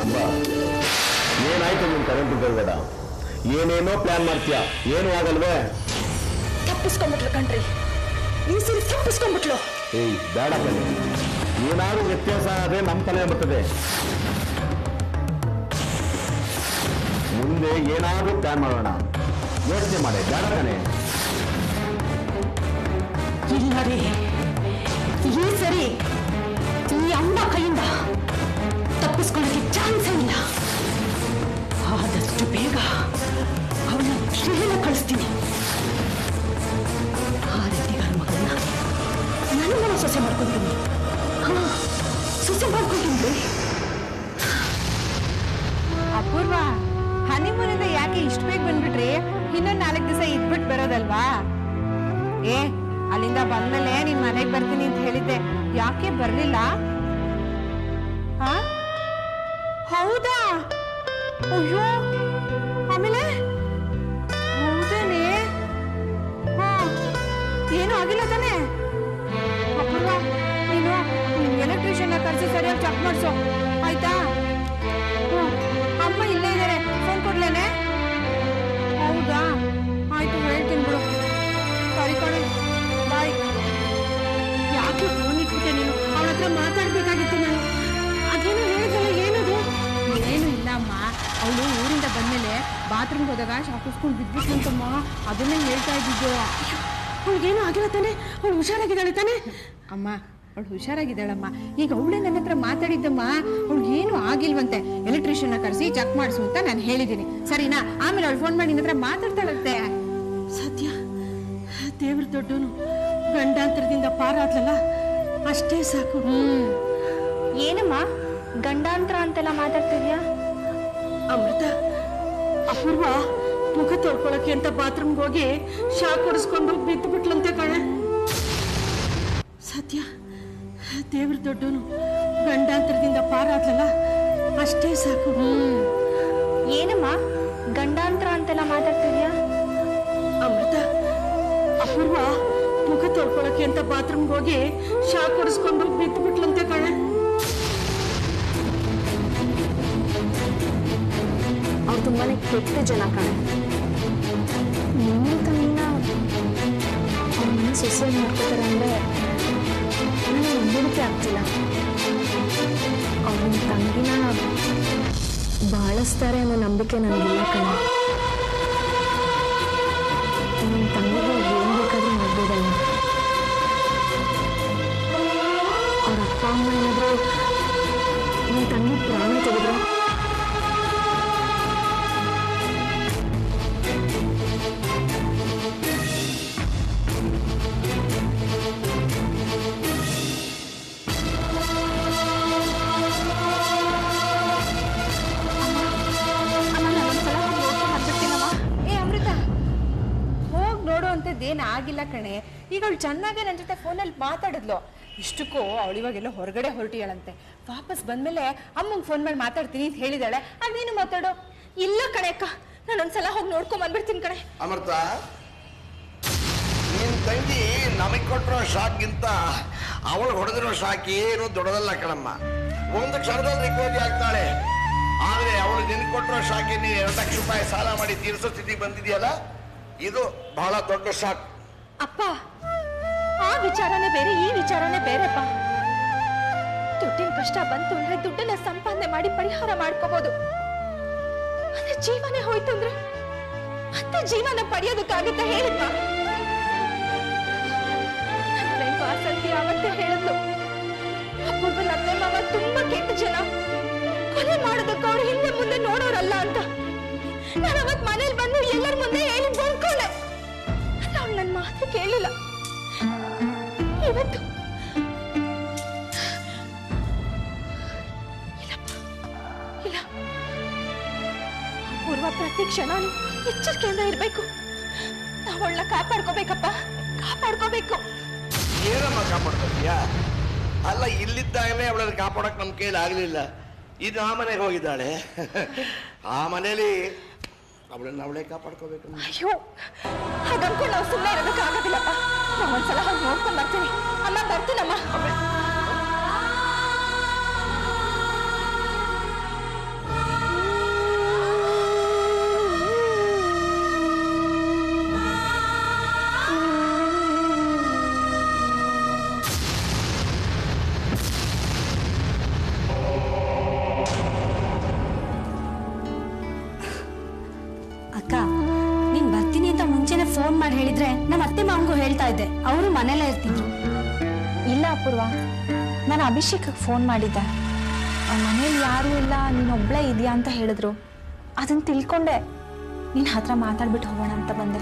ಅಮ್ಮ ಏನಾಯ್ತು ನೀನು ಕರೆಂಟ್ ಬರಬೇಡ ಏನೇನೋ ಪ್ಲಾನ್ ಮಾಡ್ತೀಯ ಏನು ಆಗಲ್ವೇ ತಪ್ಪಿಸ್ಕೊಂಡ್ಬಿಟ್ಲು ಕಣ್ರಿ ಈ ಸರಿ ತಪ್ಪಿಸ್ಕೊಂಡ್ಬಿಟ್ಲು ಏಯ್ ಬೇಡ ಬನ್ನಿ ಏನಾದ್ರು ವ್ಯತ್ಯಾಸ ಆದರೆ ನಮ್ಮ ತಲೆ ಬರ್ತದೆ ಮುಂದೆ ಏನಾದರೂ ಪ್ಲಾನ್ ಮಾಡೋಣ ಯೋಚನೆ ಮಾಡಿ ಬೇಡ ತಾನೆ ಇಲ್ಲ ರೀ ಈ ಸರಿ ಈ ಅಮ್ಮ ಕೈಯಿಂದ ತಪ್ಪಿಸ್ಕೊಳ್ಳೋಕೆ ಚಾನ್ಸೇ ಇಲ್ಲ ಆದಷ್ಟು ಬೇಗ ಅವಳ ಶ್ರೇಯನ ಕಳಿಸ್ತೀನಿ ಆ ರೀತಿಗಾರ ಮಗಳನ್ನ ನನ್ನ ಮನೆ ಸೊಸೆ ಮಾಡ್ಕೊತೀನಿ ಸೊಸೆ ಮಾಡ್ಕೊತೀನಿ ಅಪೂರ್ವ ಹನಿಮೂನಿಂದ ಯಾಕೆ ಇಷ್ಟು ಬೇಗ ಬಂದ್ಬಿಟ್ರಿ ಇನ್ನೊಂದು 4 ದಿವಸ ಇದ್ಬಿಟ್ಟು ಬರೋದಲ್ವಾ ಅಲ್ಲಿಂದ ಬಂದ್ಮೇಲೆ ನಿನ್ ಮನೆಗೆ ಬರ್ತೀನಿ ಅಂತ ಹೇಳಿದ್ದೆ ಯಾಕೆ ಬರ್ಲಿಲ್ಲ ಹೌದಾ ಅಯ್ಯೋ ಆಮೇಲೆ ಹೌದೇನೆ ಏನು ಆಗಿಲ್ಲ ತಾನೆ ಅಪೂರ್ವ ನೀನು ಎಲೆಕ್ಟ್ರಿಷಿಯನ್ ಕರ್ಸಿ ಸರಿಯಾಗಿ ಚೆಕ್ ಮಾಡ್ಸೋ ಆಯ್ತಾ ಅಮ್ಮ ಇಲ್ಲೇ ಇದ್ದಾರೆ ಫೋನ್ ಕೊಡ್ಲೇನೆ ಹೌದಾ ಆಯ್ತು ಹೇಳ್ತೀನಿ ಬಿಡು ಸರಿ ಕಣೆ ಬಾಯ್ ಯಾಕೆ ಫೋನ್ ಇಟ್ಬಿಟ್ಟೆ ನೀನು ಅವಳ ಹತ್ರ ಮಾತಾಡ್ಬೇಕಾಗಿತ್ತು ನಾನು ಅದೇನು ಹೇಳಿದಲ್ಲ ಏನದು ಏನು ಇಲ್ಲ ಅಮ್ಮ ಅವಳು ಊರಿಂದ ಬಂದ್ಮೇಲೆ ಬಾತ್ರೂಮ್ಗೆ ಹೋದಾಗ ಶಾಕಿಸ್ಕೊಂಡು ಬಿದ್ಬಿಟ್ಲಂತಮ್ಮ ಅದನ್ನೇ ಹೇಳ್ತಾ ಇದ್ದಿದ್ದು ಅವಳಿಗೇನು ಆಗಿಲ್ಲ ತಾನೆ ಅವಳು ಹುಷಾರಾಗಿದ್ದಾಳೆ ತಾನೆ ಅಮ್ಮ ಅವಳು ಹುಷಾರಾಗಿದ್ದಾಳಮ್ಮ ಈಗ ಅವಳೇ ನನ್ನ ಹತ್ರ ಮಾತಾಡಿದ್ದಮ್ಮ ಅವಳು ಏನು ಆಗಿಲ್ವಂತೆ ಎಲೆಕ್ಟ್ರಿಷಿಯನ್ ಕರೆಸಿ ಚೆಕ್ ಮಾಡಿಸು ಅಂತ ನಾನು ಹೇಳಿದ್ದೀನಿ ಸರಿನಾ ಆಮೇಲೆ ಅವಳು ಫೋನ್ ಮಾಡಿ ನಿನ್ನ ಹತ್ರ ಮಾತಾಡ್ತಾಳಂತೆ ಸದ್ಯ ದೇವ್ರ ದೊಡ್ಡವನು ಗಂಡಾಂತರದಿಂದ ಪಾರಾದ್ಲಲ್ಲ ಅಷ್ಟೇ ಸಾಕು ಏನಮ್ಮ ಗಂಡಾಂತರ ಅಂತೆಲ್ಲ ಮಾತಾಡ್ತಿದ್ಯಾ ಅಮೃತ ಅಪೂರ್ವ ಮುಖ ತೊಳ್ಕೊಳಕ್ಕೆ ಅಂತ ಬಾತ್ರೂಮ್ಗೆ ಹೋಗಿ ಶಾಕ್ ಹೊಡಿಸ್ಕೊಂಡು ಬಿದ್ದು ಬಿಟ್ಲಂತೆ ಕಣೆ ಸದ್ಯ ದೇವ್ರ ದೊಡ್ಡವನು ಗಂಡಾಂತರದಿಂದ ಪಾರಾದ್ಲಲ್ಲ ಅಷ್ಟೇ ಸಾಕು ಏನಮ್ಮ ಗಂಡಾಂತರ ಅಂತೆಲ್ಲ ಮಾತಾಡ್ತಿದ್ಯಾ ಅಮೃತ ಅಪೂರ್ವ ಮುಖ ತೊಳ್ಕೊಳಕ್ಕೆ ಅಂತ ಬಾತ್ರೂಮ್ಗೆ ಹೋಗಿ ಶಾಕ್ ಹೊಡಿಸ್ಕೊಂಡು ಬಿದ್ದು ಬಿಟ್ಲಂತೆ ಕಣೆ ಅವ್ರು ತುಂಬಾನೇ ಕೆಟ್ಟ ಜನ ಕಣೆ ನಿಮ್ಮ ತಂಗಿನ ಅವ್ರನ್ನ ಸೊಸೆ ಮಾಡ್ಕೋತಾರೆ ಅಂದ್ರೆ ನನಗೆ ನಂಬಿಕೆ ಆಗ್ತಿಲ್ಲ ಅವ್ರ ತಂಗಿನ ಬಾಳಿಸ್ತಾರೆ ಅನ್ನೋ ನಂಬಿಕೆ ನನಗಿಲ್ಲ ಕಣೆ ನಿಮ್ಮ ತಂಗಿಗೆ ಏನ್ ಬೇಕಾದ್ರೂ ಮಾಡ್ಬೋದಲ್ಲ ಅವ್ರ ಅಪ್ಪ ಅಮ್ಮ ಏನಾದ್ರು ನಿಮ್ಮ ತಂಗಿ ಪ್ರಾಣ ತೆಗೆದ್ರು ಏನ್ ಆಗಿಲ್ಲ ಕಣೆ ಈಗ ಅವಳು ಚೆನ್ನಾಗೆ ನನ್ನ ಜೊತೆ ಫೋನಲ್ಲಿ ಮಾತಾಡಿದ್ಲು ಇಷ್ಟಕ್ಕೂ ಅವಳು ಇವಾಗೆಲ್ಲ ಹೊರಗಡೆ ಹೊರಟಿಯಾಳಂತೆ ವಾಪಸ್ ಬಂದ್ಮೇಲೆ ಅಮ್ಮಂಗೆ ಫೋನ್ ಮಾಡಿ ಮಾತಾಡ್ತೀನಿ ಅಂತ ಹೇಳಿದಾಳೆ ಆಗ ನೀನು ಮಾತಾಡು ಇಲ್ಲ ಕಣೆ ಅಕ್ಕ ನಾನೊಂದ್ಸಲ ಹೋಗಿ ನೋಡ್ಕೊಂಡ್ ಬಂದ್ಬಿಡ್ತೀನಿ ಕಣೆ ಅಮೃತ ನಿನ್ ತಂಗಿ ನಮಗ್ ಕೊಟ್ಟಿರೋ ಶಾಕ್ಗಿಂತ ಅವಳು ಹೊಡೆದಿರೋ ಶಾಕ್ ಏನು ದೊಡ್ಡದಲ್ಲ ಕಣಮ್ಮ ಒಂದು ಕ್ಷಣದಲ್ಲಿ ರಿಕವರಿ ಆಗ್ತಾಳೆ ಆದ್ರೆ ಅವಳು ನಿನ್ ಕೊಟ್ಟಿರೋ ಶಾಕಿ ನೀ 2 ಲಕ್ಷ ರೂಪಾಯಿ ಸಾಲ ಮಾಡಿ ತೀರಿಸೋ ಸ್ಥಿತಿ ಬಂದಿದೆಯಲ್ಲ ಇದು ಬಹಳ ದೊಡ್ಡ ಶಾಕ್ ಅಪ್ಪ ಆ ವಿಚಾರನೇ ಬೇರೆ ಈ ವಿಚಾರನೇ ಬೇರೆಪ್ಪ ದುಡ್ಡಿನ ಕಷ್ಟ ಬಂತು ಅಂದ್ರೆ ದುಡ್ಡನ್ನ ಸಂಪಾದನೆ ಮಾಡಿ ಪರಿಹಾರ ಮಾಡ್ಕೋಬಹುದು ಅದೇ ಜೀವನೇ ಹೋಯ್ತು ಅಂದ್ರೆ ಮತ್ತೆ ಜೀವನ ಪಡೆಯೋದಕ್ಕಾಗತ್ತ ಹೇಳಿಪ್ಪ ನನ್ನ ಫ್ರೆಂಡ್ ವಾಸಂತಿ ಅವತ್ತೇ ಹೇಳಿದ್ಲು ಅಪ್ಪನ ಅತ್ತೆ ಮಾವ ತುಂಬಾ ಕೆಟ್ಟ ಜನ ಕೊಲೆ ಮಾಡೋದಕ್ಕೆ ಅವ್ರು ಹಿಂದೆ ಮುಂದೆ ನೋಡೋರಲ್ಲ ಅಂತ ನಾನು ಅವತ್ ಮನೇಲಿ ಬಂದು ಎಲ್ಲರ ಮುಂದೆ ಹೇಳಿ ಬಂದ್ಕೊಂಡೆ ಅವ್ಳು ನನ್ನ ಮಾತು ಕೇಳಿಲ್ಲ ಇವತ್ತು ಇಲ್ಲ ಪೂರ್ವ ಪ್ರತಿ ಕ್ಷಣನೂ ಎಚ್ಚರಿಕೆಯಿಂದ ಇರ್ಬೇಕು ನಾವು ಅವಳನ್ನ ಕಾಪಾಡ್ಕೋಬೇಕಪ್ಪ ಕಾಪಾಡ್ಕೋಬೇಕು ಏನಮ್ಮ ಕಾಪಾಡ್ಕೊತೀಯಾ ಅಲ್ಲ ಇಲ್ಲಿದ್ದಾಗಲೇ ಅವಳನ್ನು ಕಾಪಾಡಕ್ ನಮ್ ಕೈಲಿ ಆಗ್ಲಿಲ್ಲ ಇದು ಆ ಮನೆಗೆ ಹೋಗಿದ್ದಾಳೆ ಆ ಮನೇಲಿ ಅವಳನ್ನ ಅವಳೇ ಕಾಪಾಡ್ಕೋಬೇಕು ಅಯ್ಯೋ ಹಾಗನ್ಕೊಂಡು ನಾವು ಸುಮ್ಮನೆ ಇರೋದಕ್ಕಾಗೋದಿಲ್ಲಪ್ಪ ನಾವು ಒಂದ್ಸಲ ಹೋಗಿ ನೋಡ್ಕೊಂಡ್ ಬರ್ತೀನಿ ಅಮ್ಮ ಬರ್ತೀನಮ್ಮ ಮಾಡಿ ಹೇಳಿದ್ರೆ ನಮ್ಮ ಅತ್ತೆ ಮಾವನಿಗೂ ಹೇಳ್ತಾ ಇದ್ದೆ, ಅವರು ಮನೇಲೇ ಇರ್ತಿದ್ರು. ಇಲ್ಲ ಅಪೂರ್ವ, ನಾನು ಅಭಿಷೇಕಕ್ಕೆ ಫೋನ್ ಮಾಡಿದ್ದೆ. ಮನೇಲಿ ಯಾರೂ ಇಲ್ಲ, ನೀನೊಬ್ಳೇ ಇದೆಯಾ ಅಂತ ಹೇಳಿದ್ರು. ಅದನ್ನು ತಿಳ್ಕೊಂಡೆ ನಿನ್ನ ಹತ್ರ ಮಾತಾಡ್ಬಿಟ್ಟು ಹೋಗೋಣ ಅಂತ ಬಂದೆ.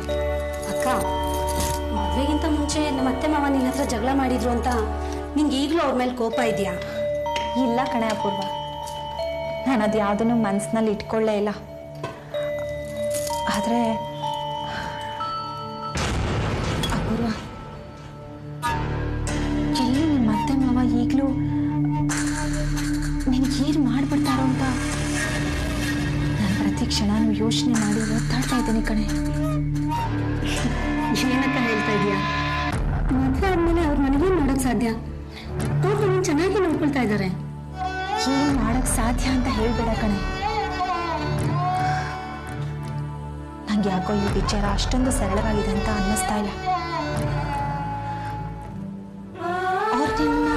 ಅಕ್ಕ, ಮದುವೆಗಿಂತ ಮುಂಚೆ ನಮ್ಮ ಅತ್ತೆ ಮಾವ ನಿನ್ನ ಹತ್ರ ಜಗಳ ಮಾಡಿದ್ರು ಅಂತ ನಿಂಗೆ ಈಗಲೂ ಅವ್ರ ಮೇಲೆ ಕೋಪ ಇದೆಯಾ? ಇಲ್ಲ ಕಣೆ ಅಪೂರ್ವ, ನಾನು ಅದು ಯಾವುದನ್ನು ಮನಸ್ಸಿನಲ್ಲಿ ಇಟ್ಕೊಳ್ಳೇ ಇಲ್ಲ. ಆದರೆ ಅಪೂರ್ವ, ಎಲ್ಲಿ ನಿಮ್ಮ ಅತ್ತೆ ಮಾವ ಈಗಲೂ ನಿನಗೇನು ಮಾಡಿಬಿಡ್ತಾರೋ ಅಂತ ನಾನು ಪ್ರತಿ ಕ್ಷಣನೂ ಯೋಚನೆ ಮಾಡಿ ಒತ್ತಾಡ್ತಾ ಇದ್ದೀನಿ ಕಣೆ. ಏನಕ್ಕ ಹೇಳ್ತಾ ಇದೀಯಾ? ಮದುವೆ ಆದ್ಮೇಲೆ ಅವ್ರು ನನಗೇನು ಮಾಡೋಕ್ಕೆ ಸಾಧ್ಯ? ಅವ್ರು ನನ್ನ ಚೆನ್ನಾಗಿ ನೋಡ್ಕೊಳ್ತಾ ಇದ್ದಾರೆ. ಏನು ಮಾಡೋಕ್ಕೆ ಸಾಧ್ಯ ಅಂತ ಹೇಳ್ಬೇಡ ಕಣೆ. ನಂಗೆ ಯಾಕೋ ಈ ವಿಚಾರ ಅಷ್ಟೊಂದು ಸರಳವಾಗಿದೆ ಅಂತ ಅನ್ನಿಸ್ತಾ ಇಲ್ಲ. ಅವ್ರನ್ನ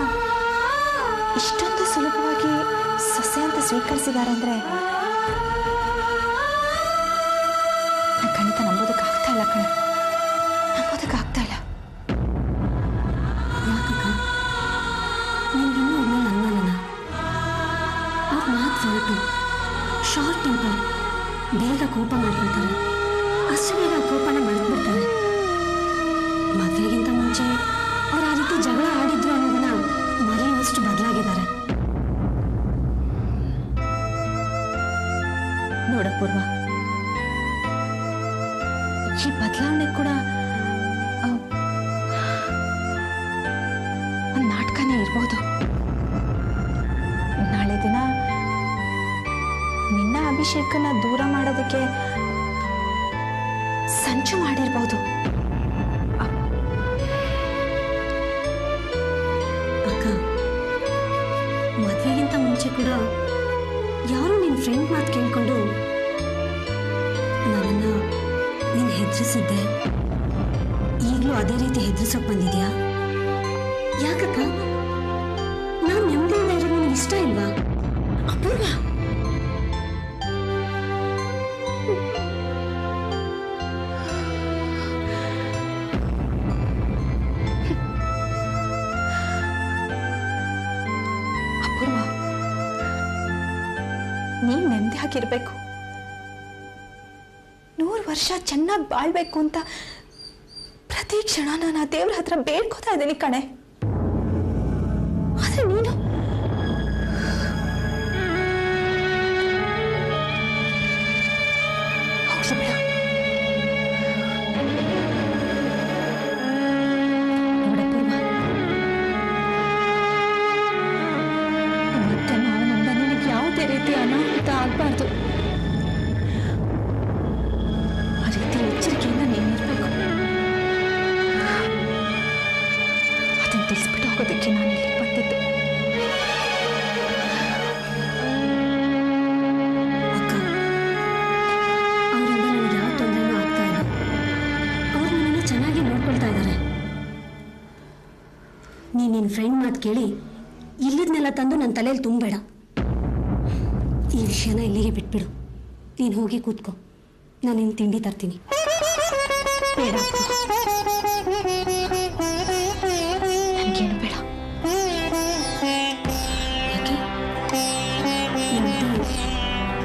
ಇಷ್ಟೊಂದು ಸುಲಭವಾಗಿ ಸೊಸೆ ಅಂತ ಸ್ವೀಕರಿಸಿದ್ದಾರೆ ಅಂದರೆ ನಾನು ಖಂಡಿತ ನಂಬೋದಕ್ಕಾಗ್ತಾ ಇಲ್ಲ ಕಣೆ, ನಂಬೋದಕ್ಕಾಗ್ತಾ ಇಲ್ಲ. ಯಾಕಕ್ಕ? ನಿನ್ಗಿನ್ನೂ ಒಳ್ಳೆ ಅನ್ಮಾನನ? ಅವ್ರ ಮಾತು ಹೊರಟು ಶಾರ್ಟ್ ಟೆಂಪರ್, ಬೇಗ ಕೋಪ ಮಾಡ್ಕೊಳ್ತಾರೆ. ಅಷ್ಟು ಬೇಗ ಕೋಪನ ಮರೆತುಬಿಡ್ತಾರೆ. ಮದುವೆಗಿಂತ ಮುಂಚೆ ಅವ್ರು ಆ ರೀತಿ ಜಗಳ ಆಡಿದ್ರು ಅನ್ನೋದನ್ನ ಮರೆಯುವಷ್ಟು ಬದಲಾಗಿದ್ದಾರೆ. ನೋಡಪೂರ್ವ, ಈ ಬದಲಾವಣೆ ಕೂಡ ಒಂದು ನಾಟಕನೇ ಇರ್ಬೋದು. ನಾಳೆ ದಿನ ನಿನ್ನ ಅಭಿಷೇಕನ ದೂರ ಮಾಡೋದಕ್ಕೆ ಸಂಚು ಮಾಡಿರ್ಬೋದು. ಅಕ್ಕ, ಮದುವೆಗಿಂತ ಮುಂಚೆ ಕೂಡ ಯಾರು ನಿನ್ನ ಫ್ರೆಂಡ್ ಮಾತು ಕೇಳ್ಕೊಂಡು ನನ್ನನ್ನು ನೀನು ಹೆದರಿಸಿದ್ದೆ. ಈಗಲೂ ಅದೇ ರೀತಿ ಹೆದರಿಸೋಕೆ ಬಂದಿದ್ಯಾ? ಯಾಕಕ್ಕ? ನಾನು ನೆಮ್ಮದಿಯಿಂದ ಇರೋದು ನಿನಗೆ ಇಷ್ಟ ಇಲ್ವಾ? ಅಪೂರ್ವ, ಅಪೂರ್ವ, ನೀನ್ ನೆಮ್ಮದಿಯಾಗಿರ್ಬೇಕು, 100 ವರ್ಷ ಚೆನ್ನಾಗಿ ಬಾಳ್ಬೇಕು ಅಂತ ಪ್ರತಿ ಕ್ಷಣ ನಾನು ಆ ದೇವ್ರ ಹತ್ರ ಬೇಡ್ಕೋತಾ ಇದ್ದೀನಿ ಕಣೆ. ಆದ್ರೆ ನೀನು ಹೋಗ್ಲಿ ಬೇಡ. ನೋಡಪೂರ್ವ, ಮತ್ತೆ ಮಾವನಿಂದ ನಿನಗೆ ಯಾವುದೇ ರೀತಿ ಅನಾಹುತ ಆಗಬಾರ್ದು. ಆ ರೀತಿ ಎಚ್ಚರಿಕೆಯಿಂದ ನೀನಿರ್ಬೇಕು. ಅದನ್ನು ತಿಳಿಸ್ಬಿಟ್ಟು ಹೋಗೋದಕ್ಕೆ ನಾನು ಇಲ್ಲಿ ಬಂದಿದ್ದೆ. ಅಕ್ಕ, ಅವರಿಂದ ನನಗೆ ಯಾವ ತೊಂದರೆನೂ ಆಗ್ತಾ ಇಲ್ಲ. ಅವ್ರು ನನ್ನನ್ನು ಚೆನ್ನಾಗಿ ನೋಡ್ಕೊಳ್ತಾ ಇದ್ದಾರೆ. ನೀನು ನಿನ್ನ ಫ್ರೆಂಡ್ ಮಾತು ಕೇಳಿ ಇಲ್ಲಿದ್ನೆಲ್ಲ ತಂದು ನನ್ನ ತಲೆಯಲ್ಲಿ ತುಂಬಬೇಡ. ಈ ವಿಷಯನ ಇಲ್ಲಿಗೆ ಬಿಟ್ಬಿಡು. ನೀನು ಹೋಗಿ ಕೂತ್ಕೋ, ನಾನು ನಿನ್ನ ತಿಂಡಿ ತರ್ತೀನಿ. ಬೇಡ, ನನಗೇನು ಬೇಡ. ಯಾಕೆ?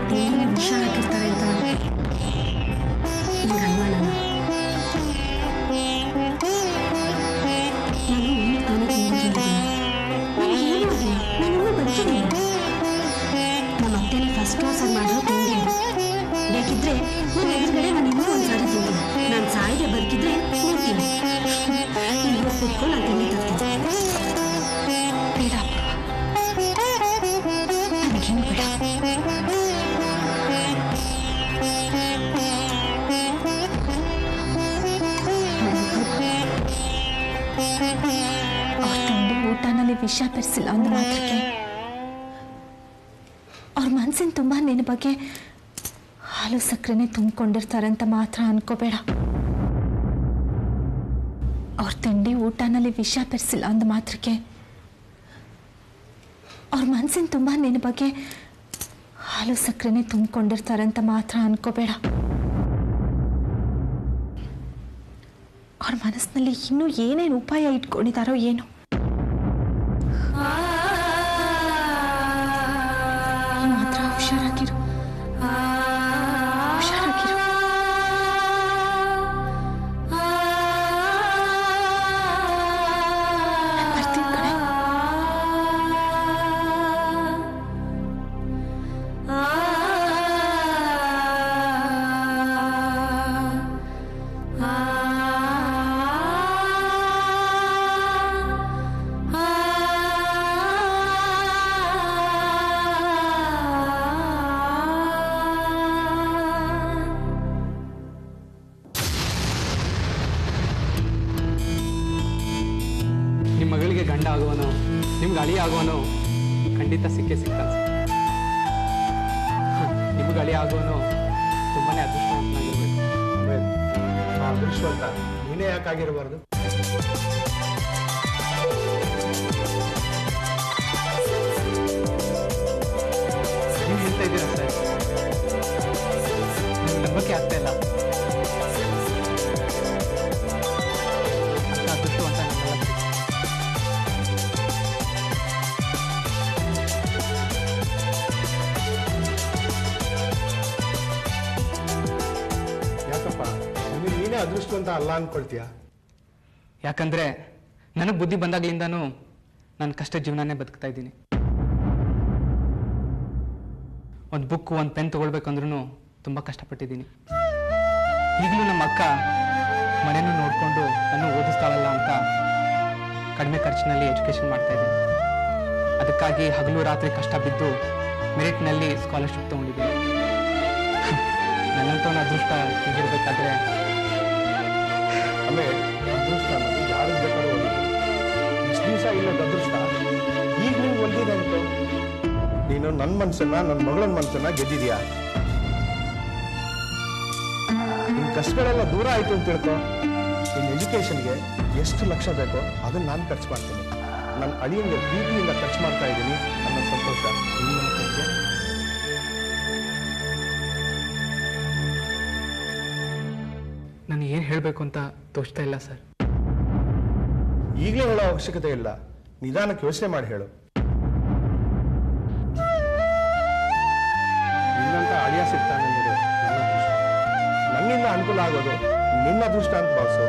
ತಿಂಡಿ ವಿಷ ಹಾಕಿರ್ತಾರೆ ಅಂತ ನಿಂಗೆ ಅನುಮಾನನ? ನಾನು ತಾನೇ ತಿಂದಿದ್ದೀನಿ. ನನಗೇನು ಆಗಿಲ್ಲ, ನಾನಿನ್ನೂ ಬದುಕಿದ್ದೀನಿ. ನಮ್ಮ ಅತ್ತೆನ ಫಸ್ಟ್ ಕ್ಲಾಸಾಗಿ ಮಾಡೋ ತಿಂಡಿ ಇದು. ಬೇಕಿದ್ರೆ ನನ್ನ ಎದುರುಗಡೆ ನಾನು ಇನ್ನೂ ಒಂದು ಸಾರಿ ತಿಂತೀನಿ. ನಾನು ಸಾಯಿದೆ ಬದುಕಿದ್ರೆ ನೋಡ್ತೀನಿ. ನೀವು ಕೂತ್ಕೊಂಡು ನಾನು ತಿಂಡಿ ತರ್ತೀನಿ. ಬೇಡ, ನನಗೇನು ಬೇಡ. ಅವ್ರ ತಿಂಡಿ ಊಟನಲ್ಲಿ ವಿಷ ಬೆರೆಸಿಲ್ಲ ಅಂದ ಮಾತ್ರಕ್ಕೆ ಅವ್ರ ಮನಸ್ಸಿನ ತುಂಬ ನಿನ್ನ ಬಗ್ಗೆ ಹಾಲು ಸಕ್ಕರೆನೇ ತುಂಬಿಕೊಂಡಿರ್ತಾರೆ ಅಂತ ಮಾತ್ರ ಅನ್ಕೋಬೇಡ. ಅವ್ರ ತಿಂಡಿ ಊಟನಲ್ಲಿ ವಿಷ ಬೆರೆಸಿಲ್ಲ ಅಂದ ಮಾತ್ರಕ್ಕೆ ಅವ್ರ ಮನಸ್ಸಿನ ತುಂಬ ನಿನ್ನ ಬಗ್ಗೆ ಹಾಲು ಸಕ್ಕರೆನೇ ತುಂಬಿಕೊಂಡಿರ್ತಾರೆ ಅಂತ ಮಾತ್ರ ಅನ್ಕೋಬೇಡ. ಅವ್ರ ಮನಸ್ಸಿನಲ್ಲಿ ಇನ್ನೂ ಏನೇನು ಉಪಾಯ ಇಟ್ಕೊಂಡಿದ್ದಾರೋ ಏನೋ. ಮಾತ್ರ ಹುಷಾರಾಗಿರು, ಹುಷಾರಾಗಿರು. ಬರ್ತೀನಿ ಕಣೆ. ನಿಮ್ಮ ಮಗಳಿಗೆ ಗಂಡ ಆಗುವನೋ ನಿಮ್ಗೆ ಅಳಿ ಆಗುವನೋ ಖಂಡಿತ ಸಿಕ್ಕೇ ಸಿಗ್ತಾನೆ. ನಿಮ್ಗೆ ಅಳಿ ಆಗುವನೋ ತುಂಬಾನೇ ಅದೃಷ್ಟವಂತನಾಗಿರ್ಬೇಕು. ಅದೃಷ್ಟವಂತ ನೀನೇ ಯಾಕಾಗಿರಬಾರ್ದು? ನೀವು ಹೇಳ್ತಾ ಇದ್ದೀರಾ ಸರ್, ನಿಮ್ಗೆ ನಂಬಕ್ಕೆ ಆಗ್ತಾ ಇಲ್ಲ. ಅದೃಷ್ಟವಂತ ನನ್ನಲ್ಲ. ಯಾಕಪ್ಪ ನೀನೇ ಅದೃಷ್ಟವಂತ ಅಲ್ಲ ಅನ್ಕೊಳ್ತೀಯ? ಯಾಕಂದ್ರೆ ನನಗೆ ಬುದ್ಧಿ ಬಂದಾಗ್ಲಿಂದಾನು ನಾನು ಕಷ್ಟ ಜೀವನನೇ ಬದುಕ್ತಾ ಇದ್ದೀನಿ. ಒಂದು ಬುಕ್ ಒಂದು ಪೆನ್ ತೊಗೊಳ್ಬೇಕಂದ್ರೂ ತುಂಬ ಕಷ್ಟಪಟ್ಟಿದ್ದೀನಿ. ಈಗಲೂ ನಮ್ಮ ಅಕ್ಕ ಮನೆಯೂ ನೋಡಿಕೊಂಡು ನಾನು ಓದಿಸ್ತಾಳಲ್ಲ ಅಂತ ಕಡಿಮೆ ಖರ್ಚಿನಲ್ಲಿ ಎಜುಕೇಷನ್ ಮಾಡ್ತಾ ಇದ್ದೀನಿ. ಅದಕ್ಕಾಗಿ ಹಗಲು ರಾತ್ರಿ ಕಷ್ಟ ಬಿದ್ದು ಮೆರಿಟ್ನಲ್ಲಿ ಸ್ಕಾಲರ್ಶಿಪ್ ತೊಗೊಂಡಿದ್ದೀನಿ. ನನ್ನಂತವನ ಅದೃಷ್ಟ ಹೀಗಿರ್ಬೇಕಾದ್ರೆ ಆಮೇಲೆ ಅದೃಷ್ಟ ಅನ್ನೋದು ಯಾರಿಗೆ ಬೇಕಾದ್ರೂ ಒಲಿದು. ಇಷ್ಟು ದಿವಸ ಇಲ್ಲದ ಅದೃಷ್ಟ ಈಗ ನಿಮ್ಗೆ ಒಲಿದಿದೆ ಅಂತ ನೀನು ನನ್ನ ಮನಸ್ಸನ್ನ, ನನ್ನ ಮಗಳ ಮನಸ್ಸನ್ನ ಗೆದ್ದಿದ್ಯಾ. ನಿನ್ ಕಷ್ಟಗಳೆಲ್ಲ ದೂರ ಆಯ್ತು ಅಂತ ತಿಳ್ಕೊ. ನಿನ್ನ ಎಜುಕೇಷನ್ಗೆ ಎಷ್ಟು ಲಕ್ಷ ಬೇಕೋ ಅದನ್ನ ನಾನು ಖರ್ಚು ಮಾಡ್ತೀನಿ. ನನ್ನ ಅಳಿಯಂಗೆ ಪ್ರೀತಿಯಿಂದ ಖರ್ಚು ಮಾಡ್ತಾ ಇದ್ದೀನಿ ಅನ್ನೋ ಸಂತೋಷ ನಿನ್ನ ಕೊಡ್ತೀಯ. ನಾನು ಏನು ಹೇಳಬೇಕು ಅಂತ ತೋಚ್ತಾ ಇಲ್ಲ ಸರ್. ಈಗಲೇ ಹೇಳೋ ಅವಶ್ಯಕತೆ ಇಲ್ಲ, ನಿಧಾನಕ್ಕೆ ಯೋಚನೆ ಮಾಡಿ ಹೇಳು. ನಿನ್ನಂತ ಅಳಿಯ ಸಿಗ್ತಾನೆ ಅನ್ನೋದು ನನ್ನ ಅದೃಷ್ಟ. ನನ್ನಿಂದ ಅನುಕೂಲ ಆಗೋದು ನಿನ್ನ ಅದೃಷ್ಟ ಅಂತ ಭಾವಿಸು.